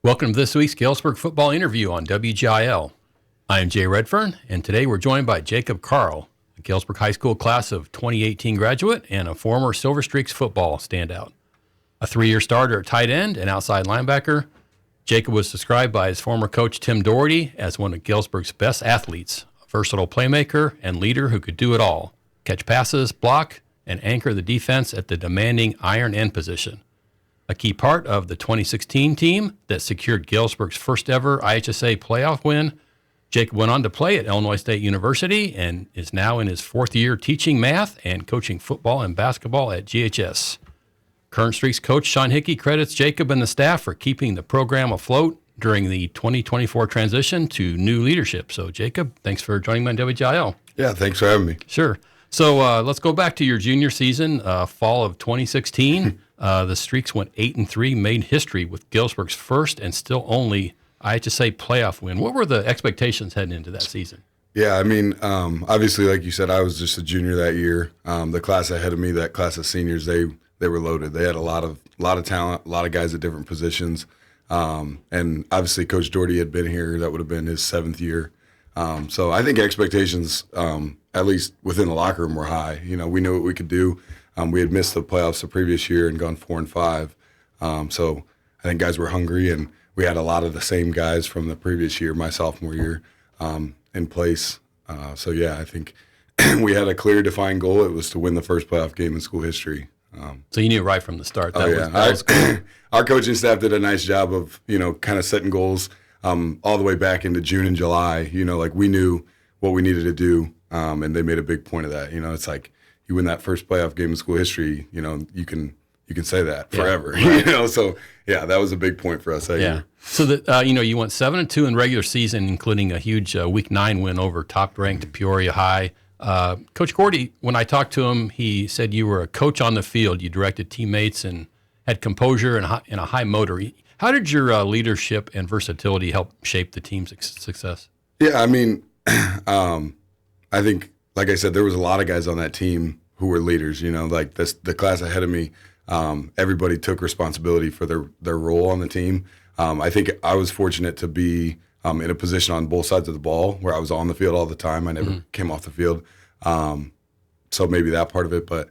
Welcome to this week's Galesburg football interview on WGIL. I am Jay Redfern, and today we're joined by Jacob Carl, a Galesburg High School class of 2018 graduate and a former Silver Streaks football standout. A 3-year starter at tight end and outside linebacker, Jacob was described by his former coach Tim Doherty as one of Galesburg's best athletes, a versatile playmaker and leader who could do it all, catch passes, block, and anchor the defense at the demanding iron end position. A key part of the 2016 team that secured Galesburg's first ever IHSA playoff win, Jacob went on to play at Illinois State University and is now in his 4th year teaching math and coaching football and basketball at GHS. Current Streaks coach Sean Hickey credits Jacob and the staff for keeping the program afloat during the 2024 transition to new leadership. So, Jacob, thanks for joining me on WGIL. Yeah, thanks for having me. Sure. So let's go back to your junior season, fall of 2016. The Streaks went 8-3, made history with Galesburg's first and still only IHSA playoff win. What were the expectations heading into that season? Yeah, I mean, obviously, like you said, I was just a junior that year. The class ahead of me, that class of seniors, they were loaded. They had a lot of talent, a lot of guys at different positions. And obviously, Coach Doherty had been here. That would have been his 7th year. So I think expectations, at least within the locker room, were high. You know, we knew what we could do. We had missed the playoffs the previous year and gone 4-5. So I think guys were hungry, and we had a lot of the same guys from the previous year, my sophomore year, in place. So, yeah, I think we had a clear, defined goal. It was to win the first playoff game in school history. So you knew right from the start. That was cool. Our coaching staff did a nice job of, kind of setting goals all the way back into June and July. Like we knew what we needed to do, and they made a big point of that. It's like you win that first playoff game in school history, you can say that forever. Yeah. So yeah, that was a big point for us that year. So that you went 7-2 in regular season, including a huge Week 9 win over top-ranked Peoria High. Coach Gordy, when I talked to him, he said you were a coach on the field. You directed teammates and had composure and a high motor. How did your leadership and versatility help shape the team's success? Yeah, I mean, I think, like I said, there was a lot of guys on that team who were leaders. Like the class ahead of me, everybody took responsibility for their role on the team. I think I was fortunate to be in a position on both sides of the ball where I was on the field all the time. I never came off the field. So maybe that part of it. But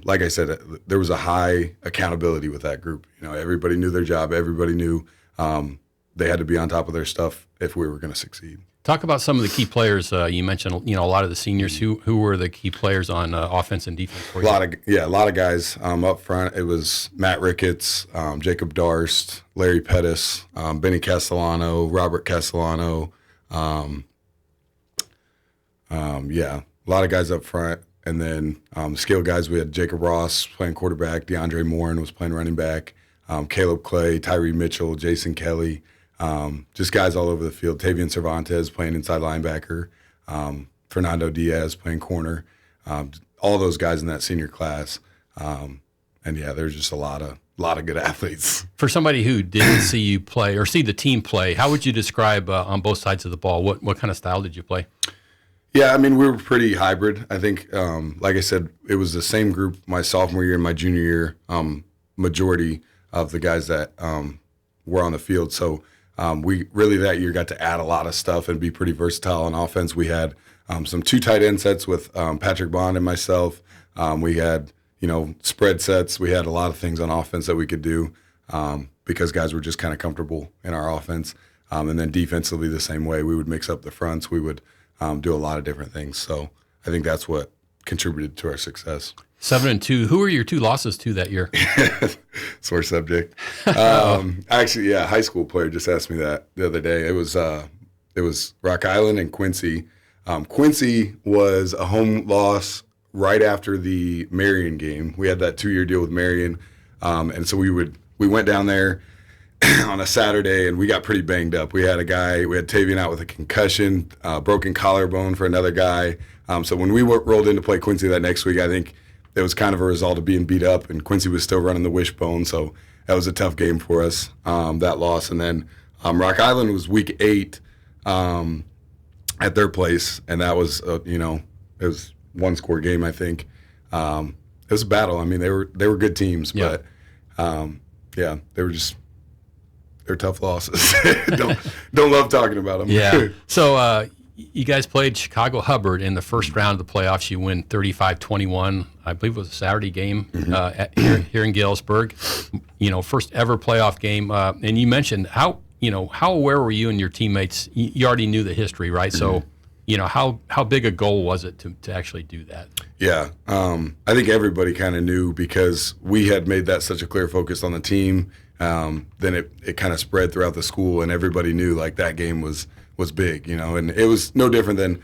like I said, there was a high accountability with that group. Everybody knew their job. Everybody knew they had to be on top of their stuff if we were going to succeed. Talk about some of the key players. You mentioned, a lot of the seniors. Who were the key players on offense and defense for you? A lot of guys up front. It was Matt Ricketts, Jacob Darst, Larry Pettis, Benny Castellano, Robert Castellano. A lot of guys up front. And then skill guys, we had Jacob Ross playing quarterback, DeAndre Morin was playing running back, Caleb Clay, Tyree Mitchell, Jason Kelly. Just guys all over the field. Tavian Cervantes playing inside linebacker, Fernando Diaz playing corner, all those guys in that senior class. There's just a lot of good athletes. For somebody who didn't see you play or see the team play, how would you describe on both sides of the ball? What kind of style did you play? Yeah, I mean, we were pretty hybrid. I think, like I said, it was the same group my sophomore year and my junior year, majority of the guys that were on the field. So we really that year got to add a lot of stuff and be pretty versatile on offense. We had some 2 tight end sets with Patrick Bond and myself. We had, spread sets. We had a lot of things on offense that we could do because guys were just kind of comfortable in our offense. And then defensively the same way. We would mix up the fronts. We would do a lot of different things. So I think that's what contributed to our success. 7-2. Who were your 2 losses to that year? Sore subject. Actually, yeah, a high school player just asked me that the other day. It was Rock Island and Quincy. Quincy was a home loss right after the Marion game. We had that 2-year deal with Marion, and so we went down there on a Saturday, and we got pretty banged up. We had Tavian out with a concussion, broken collarbone for another guy. So when we rolled in to play Quincy that next week, I think it was kind of a result of being beat up, and Quincy was still running the wishbone, so that was a tough game for us, that loss. And then Rock Island was week 8 at their place, and that was, it was one-score game, I think. It was a battle. I mean, they were good teams, but, they they're tough losses. don't love talking about them. Yeah. So you guys played Chicago Hubbard in the first round of the playoffs. You win 35-21. I believe it was a Saturday game here in Galesburg. First ever playoff game. And you mentioned how aware were you and your teammates? You already knew the history, right? So, how big a goal was it to actually do that? Yeah. I think everybody kind of knew because we had made that such a clear focus on the team. Then it kind of spread throughout the school, and everybody knew like that game was big, and it was no different than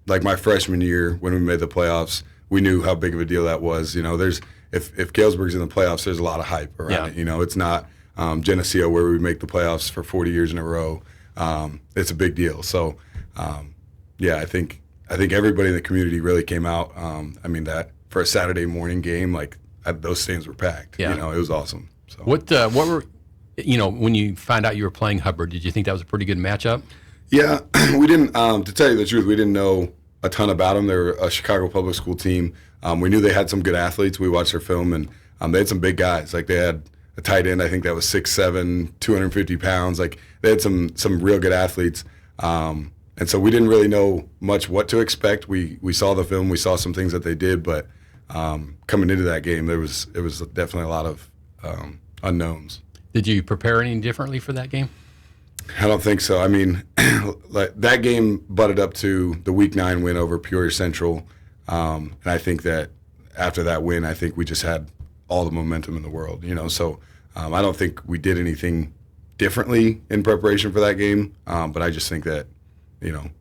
like my freshman year when we made the playoffs. We knew how big of a deal that was. If Galesburg's in the playoffs, there's a lot of hype around it. It's not Geneseo where we make the playoffs for 40 years in a row. It's a big deal. So, I think everybody in the community really came out. That for a Saturday morning game, those stands were packed. Yeah. It was awesome. So what were when you found out you were playing Hubbard, did you think that was a pretty good matchup? Yeah, we didn't. To tell you the truth, we didn't know a ton about them. They're a Chicago public school team. We knew they had some good athletes. We watched their film, and they had some big guys. Like they had a tight end, I think that was 6'7", 250 pounds. Like they had some real good athletes. And so we didn't really know much what to expect. We saw the film, we saw some things that they did, but coming into that game, it was definitely a lot of unknowns. Did you prepare any differently for that game? I don't think so. That game butted up to the Week 9 win over Peoria Central, and I think that after that win, I think we just had all the momentum in the world. So I don't think we did anything differently in preparation for that game, but I just think that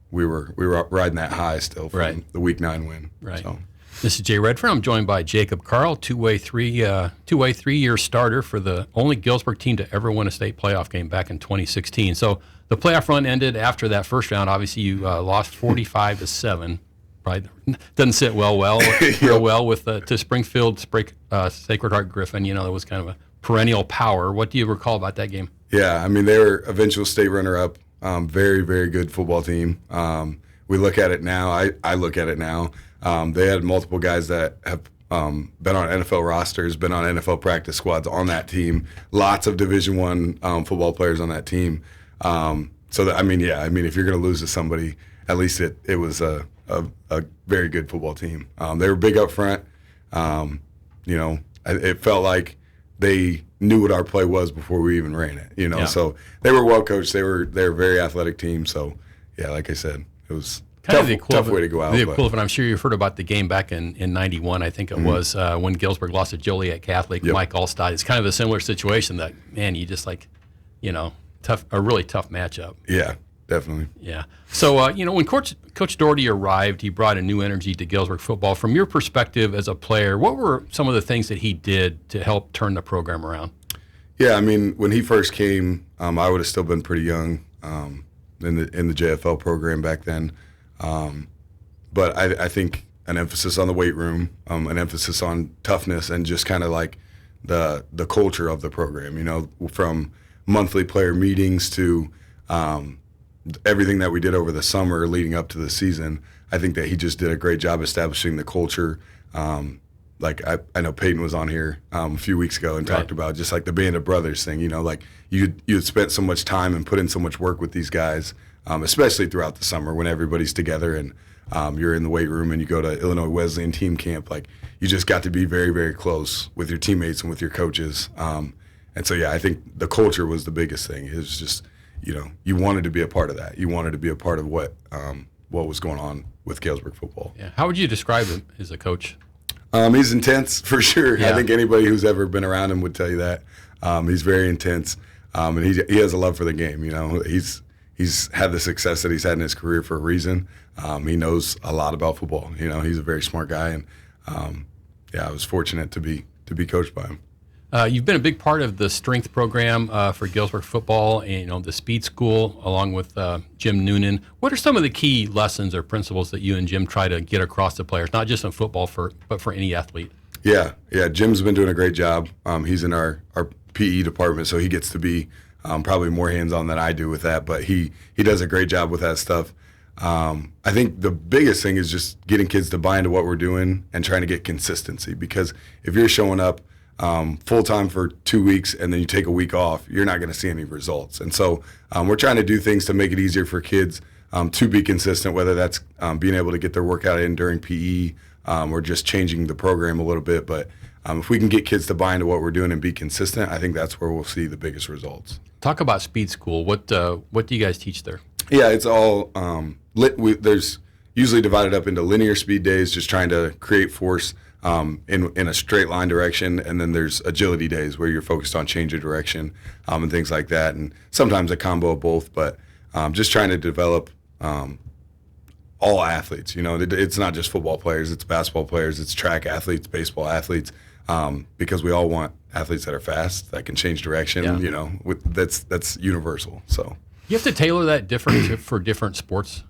we were riding that high still from the Week 9 win. Right. So. This is Jay Redfern. I'm joined by Jacob Carl, two-way three-year starter for the only Galesburg team to ever win a state playoff game back in 2016. So the playoff run ended after that first round. Obviously, you lost 45-7. Probably doesn't sit real well with to Springfield Sacred Heart Griffin. It was kind of a perennial power. What do you recall about that game? Yeah, they were eventual state runner-up. Very, very good football team. We look at it now. I look at it now. They had multiple guys that have been on NFL rosters, been on NFL practice squads on that team. Lots of Division I football players on that team. If you're going to lose to somebody, at least it was a very good football team. They were big up front. It felt like they knew what our play was before we even ran it. So they were well coached. They were a very athletic team. So yeah, like I said, it was tough way to go out. The equivalent, I'm sure you've heard about the game back in 91, I think it was, when Galesburg lost to Joliet Catholic, Mike Allstott. It's kind of a similar situation that, man, you just a really tough matchup. Yeah, definitely. Yeah. So, when Coach Doherty arrived, he brought a new energy to Galesburg football. From your perspective as a player, what were some of the things that he did to help turn the program around? Yeah, when he first came, I would have still been pretty young in the JFL program back then. But I think an emphasis on the weight room, an emphasis on toughness, and just kind of like the culture of the program, from monthly player meetings to everything that we did over the summer leading up to the season. I think that he just did a great job establishing the culture. I know Peyton was on here a few weeks ago and talked about just like the band of brothers thing, you had spent so much time and put in so much work with these guys, especially throughout the summer when everybody's together and you're in the weight room and you go to Illinois Wesleyan team camp. You just got to be very, very close with your teammates and with your coaches. And so, I think the culture was the biggest thing. It was just, you wanted to be a part of that. You wanted to be a part of what was going on with Galesburg football. Yeah. How would you describe him as a coach? He's intense for sure. Yeah. I think anybody who's ever been around him would tell you that. He's very intense, and he has a love for the game. He's had the success that he's had in his career for a reason. He knows a lot about football. He's a very smart guy, and I was fortunate to be coached by him. You've been a big part of the strength program for Galesburg football, and the speed school, along with Jim Noonan. What are some of the key lessons or principles that you and Jim try to get across to players, not just in football, but for any athlete? Yeah. Jim's been doing a great job. He's in our PE department, so he gets to be probably more hands-on than I do with that, but he does a great job with that stuff. I think the biggest thing is just getting kids to buy into what we're doing and trying to get consistency, because if you're showing up full time for 2 weeks and then you take a week off, you're not going to see any results. And so we're trying to do things to make it easier for kids to be consistent, whether that's being able to get their workout in during PE or just changing the program a little bit. But if we can get kids to buy into what we're doing and be consistent, I think that's where we'll see the biggest results. Talk about speed school. What do you guys teach there? Yeah, it's all there's usually divided up into linear speed days, just trying to create force in a straight line direction, and then there's agility days where you're focused on change of direction and things like that, and sometimes a combo of both. But just trying to develop all athletes. It's not just football players; it's basketball players, it's track athletes, baseball athletes, because we all want athletes that are fast, that can change direction. Yeah. That's universal. So you have to tailor that different for different sports.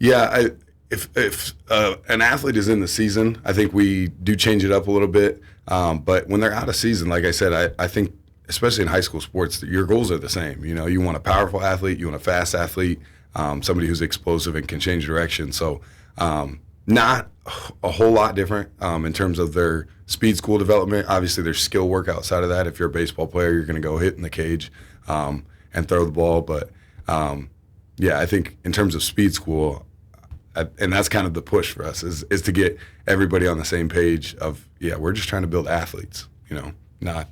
Yeah, if an athlete is in the season, I think we do change it up a little bit. But when they're out of season, like I said, I think especially in high school sports, your goals are the same. You want a powerful athlete, you want a fast athlete, somebody who's explosive and can change direction. So not a whole lot different in terms of their speed school development. Obviously, there's skill work outside of that. If you're a baseball player, you're going to go hit in the cage and throw the ball. But yeah, I think in terms of speed school, and that's kind of the push for us is to get everybody on the same page of, we're just trying to build athletes, not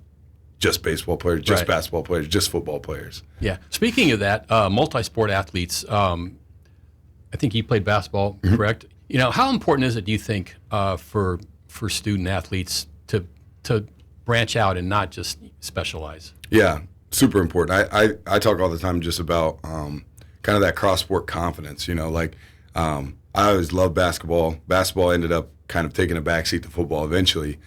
just baseball players, just basketball players, just football players. Yeah. Speaking of that, multi-sport athletes, I think you played basketball, correct? How important is it, do you think, for student athletes to branch out and not just specialize? Yeah, super important. I talk all the time just about kind of that cross-sport confidence, I always loved basketball. Basketball ended up kind of taking a backseat to football eventually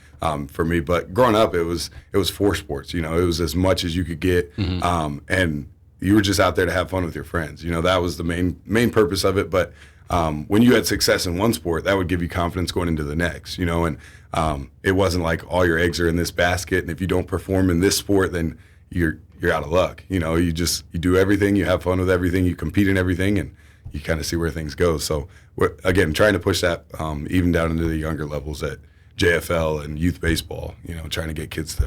for me. But growing up, it was four sports. It was as much as you could get, and you were just out there to have fun with your friends. That was the main purpose of it. But when you had success in one sport, that would give you confidence going into the next. And it wasn't like all your eggs are in this basket, and if you don't perform in this sport, then you're out of luck. You do everything, you have fun with everything, you compete in everything, and you kind of see where things go. So we're, again, trying to push that even down into the younger levels at JFL and youth baseball, trying to get kids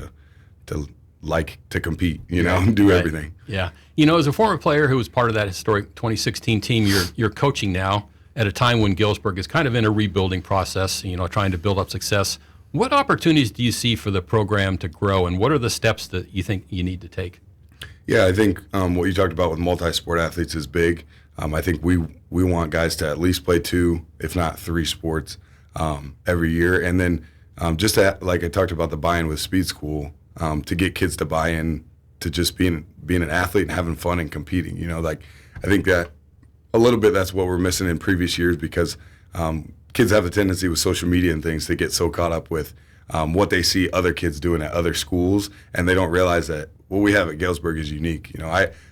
to like to compete, and do everything. Yeah. As a former player who was part of that historic 2016 team, you're coaching now at a time when Galesburg is kind of in a rebuilding process, trying to build up success. What opportunities do you see for the program to grow, and what are the steps that you think you need to take? Yeah, I think what you talked about with multi-sport athletes is big. I think we want guys to at least play 2, if not 3 sports every year. And then just like I talked about the buy-in with speed school, to get kids to buy in to just being an athlete and having fun and competing. I think that a little bit that's what we're missing in previous years, because kids have a tendency with social media and things to get so caught up with what they see other kids doing at other schools, and they don't realize that what we have at Galesburg is unique.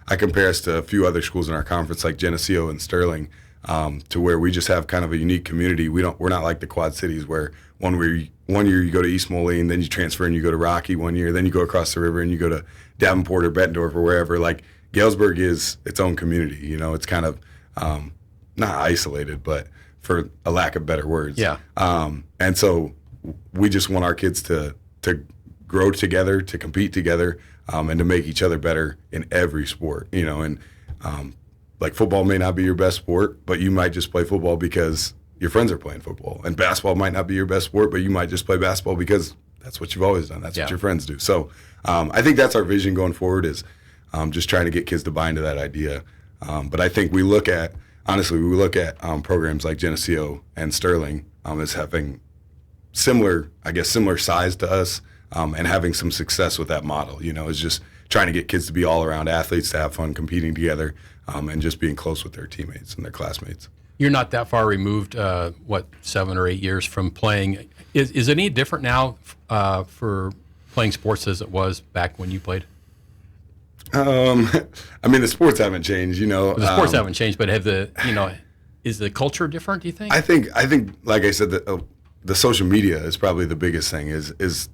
I compare us to a few other schools in our conference like Geneseo and Sterling, to where we just have kind of a unique community. We're not like the Quad Cities where one year you go to East Moline, then you transfer and you go to Rocky one year, then you go across the river and you go to Davenport or Bettendorf or wherever. Like Galesburg is its own community. It's kind of not isolated, but for a lack of better words. Yeah. And so we just want our kids to grow together, to compete together, and to make each other better in every sport. And like football may not be your best sport, but you might just play football because your friends are playing football. And basketball might not be your best sport, but you might just play basketball because that's what you've always done. That's what your friends do. So I think that's our vision going forward, is just trying to get kids to buy into that idea. But I think we look at programs like Geneseo and Sterling as having similar size to us, and having some success with that model. Is just trying to get kids to be all-around athletes, to have fun competing together, and just being close with their teammates and their classmates. You're not that far removed, 7 or 8 years from playing. Is it any different now for playing sports as it was back when you played? The sports haven't changed, The sports haven't changed, but is the culture different, do you think? I think, like I said, the social media is probably the biggest thing. Is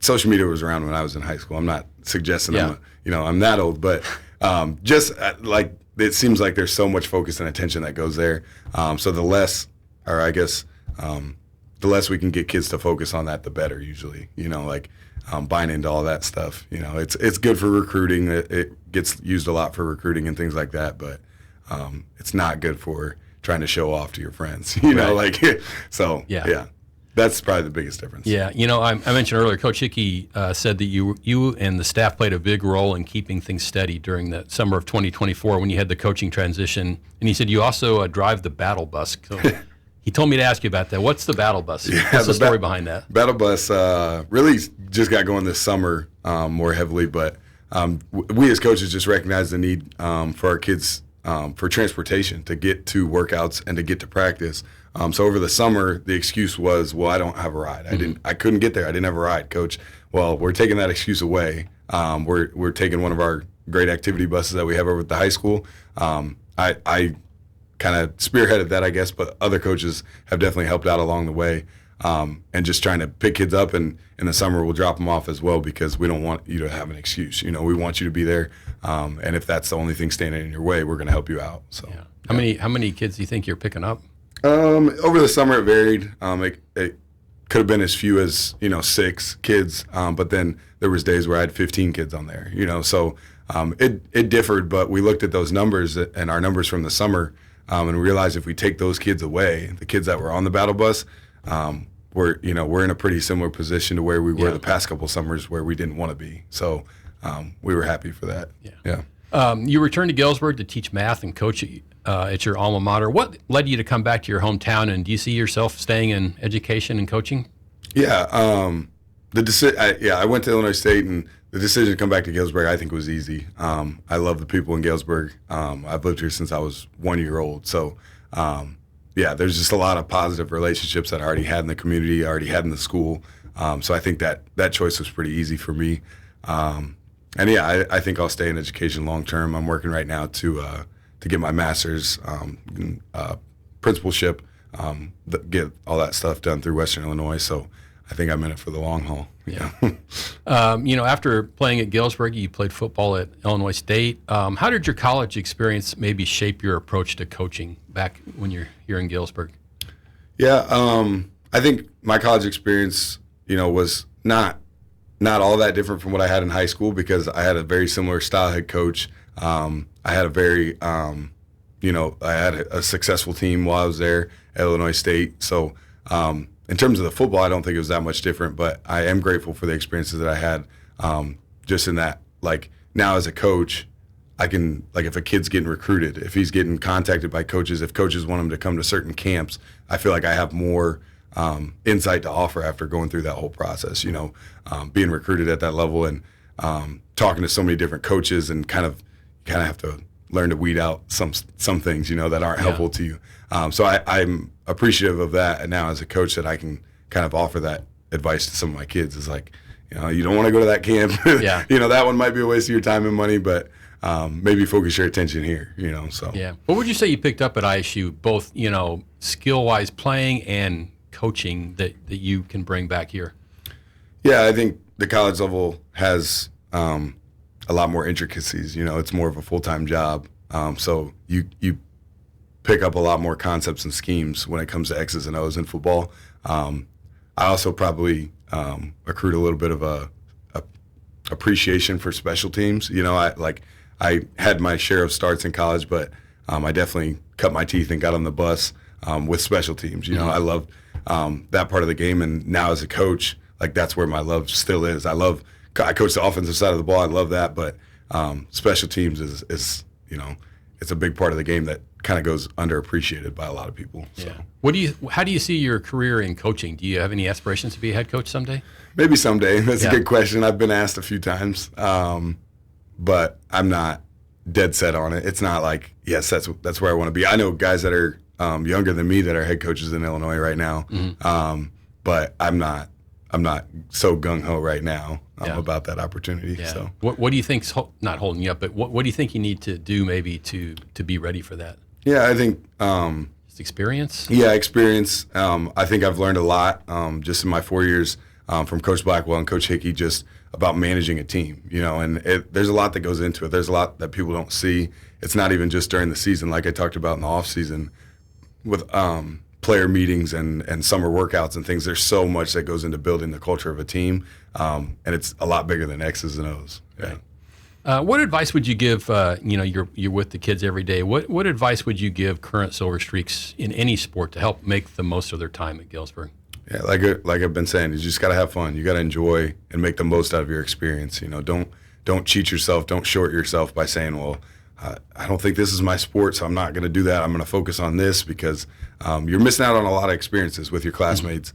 social media was around when I was in high school. I'm not suggesting I'm that old, but just like it seems like there's so much focus and attention that goes there. So the less, or I guess, the less we can get kids to focus on that, the better usually, like buying into all that stuff. It's good for recruiting. It gets used a lot for recruiting and things like that, but it's not good for trying to show off to your friends, so yeah. That's probably the biggest difference. Yeah, I mentioned earlier, Coach Hickey said that you and the staff played a big role in keeping things steady during the summer of 2024 when you had the coaching transition. And he said you also drive the battle bus. So he told me to ask you about that. What's the battle bus? What's the story behind that? Battle bus really just got going this summer more heavily, but we as coaches just recognize the need for our kids for transportation to get to workouts and to get to practice. So over the summer, the excuse was, well, I don't have a ride. I couldn't get there. I didn't have a ride, Coach. Well, we're taking that excuse away. We're taking one of our great activity buses that we have over at the high school. I kind of spearheaded that, I guess, but other coaches have definitely helped out along the way. And just trying to pick kids up, and in the summer we'll drop them off as well because we don't want you to have an excuse. We want you to be there, and if that's the only thing standing in your way, we're going to help you out. So, yeah. How many kids do you think you're picking up? Over the summer it varied. It could have been as few as 6 kids, but then there was days where I had 15 kids on there. So it differed, but we looked at those numbers and our numbers from the summer, and realized if we take those kids away, the kids that were on the battle bus. We're in a pretty similar position to where we were the past couple summers where we didn't want to be. So we were happy for that. Yeah. You returned to Galesburg to teach math and coach at your alma mater. What led you to come back to your hometown, and do you see yourself staying in education and coaching? Yeah. I went to Illinois State, and the decision to come back to Galesburg I think was easy. I love the people in Galesburg. I've lived here since I was 1 year old. So there's just a lot of positive relationships that I already had in the community, I already had in the school. So I think that choice was pretty easy for me. I think I'll stay in education long term. I'm working right now to get my master's in principalship, get all that stuff done through Western Illinois. So I think I'm in it for the long haul. Yeah. After playing at Galesburg, you played football at Illinois State. How did your college experience maybe shape your approach to coaching back when you're here in Galesburg? Yeah, I think my college experience, was not all that different from what I had in high school because I had a very similar style head coach. I had I had a successful team while I was there at Illinois State. So in terms of the football, I don't think it was that much different, but I am grateful for the experiences that I had just in that, now as a coach, I can, if a kid's getting recruited, if he's getting contacted by coaches, if coaches want him to come to certain camps, I feel like I have more insight to offer after going through that whole process, being recruited at that level and talking to so many different coaches and kind of have to learn to weed out some things, that aren't helpful to you. So I'm appreciative of that. And now as a coach that I can kind of offer that advice to some of my kids is you don't want to go to that camp. Yeah. That one might be a waste of your time and money, but maybe focus your attention here, so. Yeah. What would you say you picked up at ISU, both, skill-wise playing and coaching that you can bring back here? Yeah, I think the college level has a lot more intricacies. It's more of a full-time job. So you pick up a lot more concepts and schemes when it comes to X's and O's in football. I also probably accrued a little bit of a appreciation for special teams. I had my share of starts in college, but I definitely cut my teeth and got on the bus with special teams. I loved that part of the game, and now as a coach, that's where my love still is. I coach the offensive side of the ball. I love that, but special teams is it's a big part of the game that kind of goes underappreciated by a lot of people. So. Yeah. How do you see your career in coaching? Do you have any aspirations to be a head coach someday? Maybe someday. That's a good question. I've been asked a few times, but I'm not dead set on it. It's not yes, that's where I want to be. I know guys that are younger than me that are head coaches in Illinois right now, but I'm not so gung-ho right now about that opportunity. Yeah. So what do you think's not holding you up, but what do you think you need to do maybe to be ready for that? Yeah, I think just experience. Yeah, experience. I think I've learned a lot just in my 4 years from Coach Blackwell and Coach Hickey just about managing a team. And there's a lot that goes into it. There's a lot that people don't see. It's not even just during the season, like I talked about in the off season with player meetings and summer workouts and things. There's so much that goes into building the culture of a team, and it's a lot bigger than X's and O's. Yeah. What advice would you give? You're with the kids every day. What advice would you give current Silver Streaks in any sport to help make the most of their time at Galesburg? Yeah, like I've been saying, you just got to have fun. You got to enjoy and make the most out of your experience. Don't cheat yourself. Don't short yourself by saying, well, I don't think this is my sport, so I'm not going to do that. I'm going to focus on this, because you're missing out on a lot of experiences with your classmates,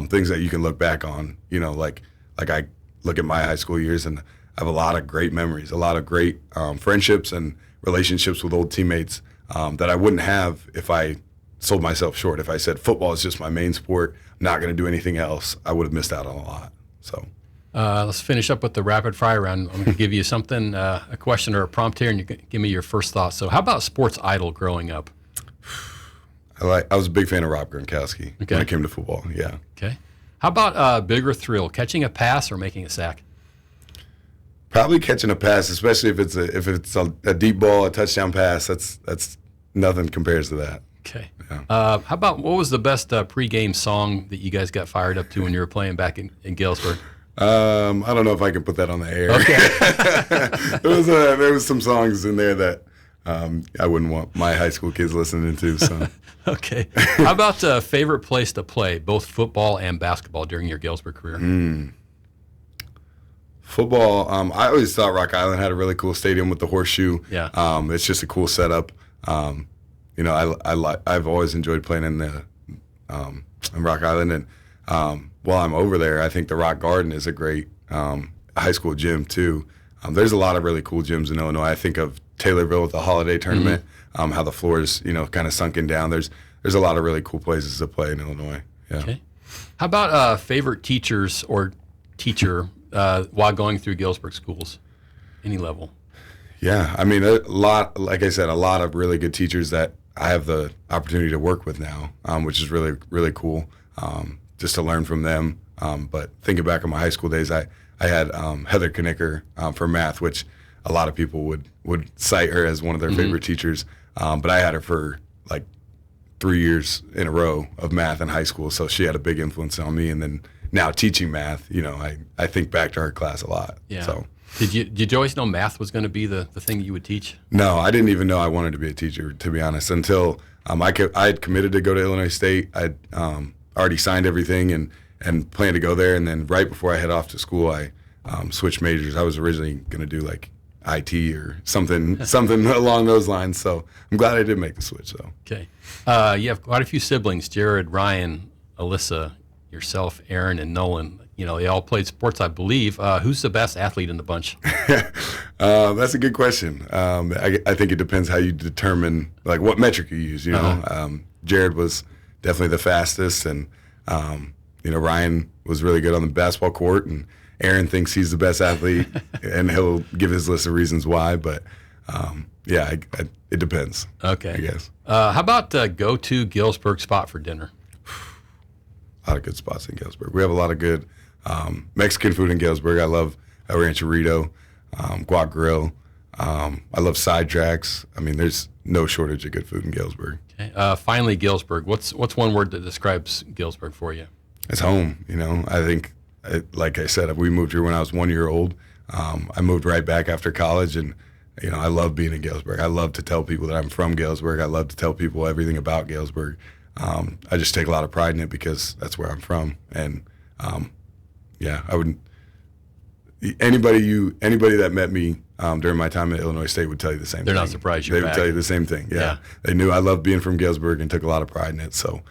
things that you can look back on. Like I look at my high school years, and I have a lot of great memories, a lot of great friendships and relationships with old teammates that I wouldn't have if I sold myself short. If I said football is just my main sport, I'm not going to do anything else, I would have missed out on a lot. So. Let's finish up with the rapid fire round. I'm going to give you something, a question or a prompt here, and you can give me your first thoughts. So how about sports idol growing up? I was a big fan of Rob Gronkowski when it came to football. Yeah. Okay. How about bigger thrill, catching a pass or making a sack? Probably catching a pass, especially if it's a deep ball, a touchdown pass. That's nothing compares to that. Okay. Yeah. How about what was the best pregame song that you guys got fired up to when you were playing back in Galesburg? I don't know if I can put that on the air. Okay. there was some songs in there that I wouldn't want my high school kids listening to. So. Okay. How about favorite place to play, both football and basketball, during your Galesburg career? Football. I always thought Rock Island had a really cool stadium with the horseshoe. Yeah. It's just a cool setup. I've always enjoyed playing in Rock Island, and while I'm over there, I think the Rock Garden is a great high school gym too. There's a lot of really cool gyms in Illinois. I think of Taylorville with the holiday tournament, how the floor is kind of sunken down. There's a lot of really cool places to play in Illinois. Yeah. Okay. How about favorite teachers or teacher while going through Galesburg schools, any level? Yeah, I mean, like I said, a lot of really good teachers that I have the opportunity to work with now, which is really, really cool, just to learn from them. But thinking back on my high school days, I had Heather Knicker for math, which a lot of people would cite her as one of their favorite teachers. But I had her for like 3 years in a row of math in high school, so she had a big influence on me. And then now teaching math, I think back to her class a lot. Yeah. So. Did you always know math was going to be the thing that you would teach? No, I didn't even know I wanted to be a teacher, to be honest, until I had committed to go to Illinois State. I'd already signed everything and planned to go there. And then right before I head off to school, I switched majors. I was originally going to do like IT or something along those lines. So I'm glad I did make the switch, though. Okay. You have quite a few siblings: Jared, Ryan, Alyssa, yourself, Aaron, and Nolan. They all played sports, I believe. Who's the best athlete in the bunch? That's a good question. I think it depends how you determine, like, what metric you use. Jared was definitely the fastest, and Ryan was really good on the basketball court, and Aaron thinks he's the best athlete, and he'll give his list of reasons why. But it depends. Okay. I guess. How about go-to Galesburg spot for dinner? A lot of good spots in Galesburg. We have a lot of good Mexican food in Galesburg. I love El Rancherito, Guac Grill. I love sidetracks. I mean, there's no shortage of good food in Galesburg. Okay. Finally, Galesburg. What's one word that describes Galesburg for you? It's home. I think, like I said, we moved here when I was 1 year old. I moved right back after college, and I love being in Galesburg. I love to tell people that I'm from Galesburg. I love to tell people everything about Galesburg. I just take a lot of pride in it because that's where I'm from, and I wouldn't. Anybody that met me during my time at Illinois State would tell you the same thing. They're not surprised you're back. They would tell you the same thing. Yeah. They knew I loved being from Galesburg and took a lot of pride in it. So,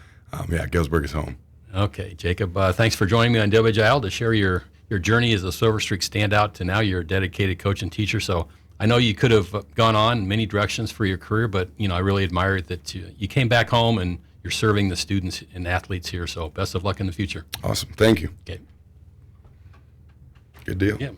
Galesburg is home. Okay, Jacob. Thanks for joining me on WGIL to share your journey as a Silver Streak standout to now you're a dedicated coach and teacher. So I know you could have gone on many directions for your career, but I really admire that you came back home and you're serving the students and athletes here. So best of luck in the future. Awesome. Thank you. Okay. Good deal. Yeah.